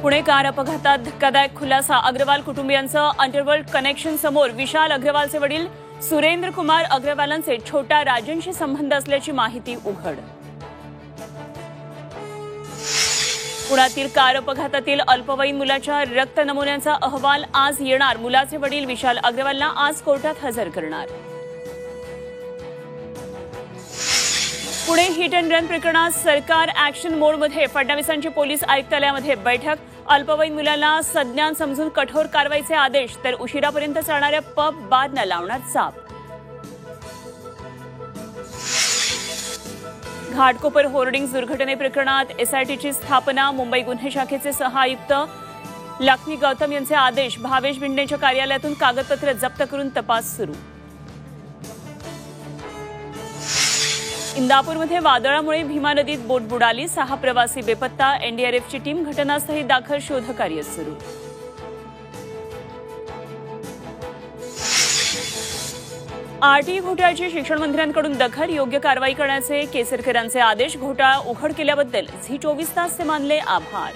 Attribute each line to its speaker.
Speaker 1: Pune car अपघातात धक्कादायक खुलासा. अग्रवाल कुटुंबियांचं अंडरवर्ल्ड कनेक्शन समोर. विशाल अग्रवालचे वडील सुरेंद्र कुमार अग्रवालांचे छोटा राजनशी संबंध असल्याची माहिती उघड. पुण्यातील कार अपघातातील अल्पवयीन मुलाच्या रक्त नमुन्यांचा अहवाल आज येणार. मुलाचे वडील विशाल अग्रवालला आज कोर्टात हजर करणार. पुणे हिट अँड रन प्रकरणात सरकार ऍक्शन मोडमध्ये. फडणवीसांची पोलीस आयुक्तालयामध्ये बैठक. अल्पवयीन मुलांना संज्ञान समजून कठोर कारवाईचे आदेश, तर उशिरापर्यंत चालणाऱ्या पब बारना लावणार चाप. घाटकोपर होर्डिंग्ज दुर्घटनेप्रकरणात एसआयटीची स्थापना. मुंबई गुन्हे शाखेचे सहायुक्त लक्ष्मी गौतम यांचे आदेश. भावेश भिंडेच्या कार्यालयातून कागदपत्र जप्त करून तपास सुरू. इंदापूरमध्ये वादळामुळे भीमा नदीत बोट बुडाली. 6 प्रवासी बेपत्ता. एनडीआरएफची टीम घटनास्थळी दाखल. शोधकार्य सुरू. आरटीई घोटाळ्याची शिक्षण मंत्र्यांकडून दखल. योग्य कारवाई करण्याचे केसरकरांचे आदेश. घोटाळा उघड केल्याबद्दल झी 24 तासचे मानले आभार.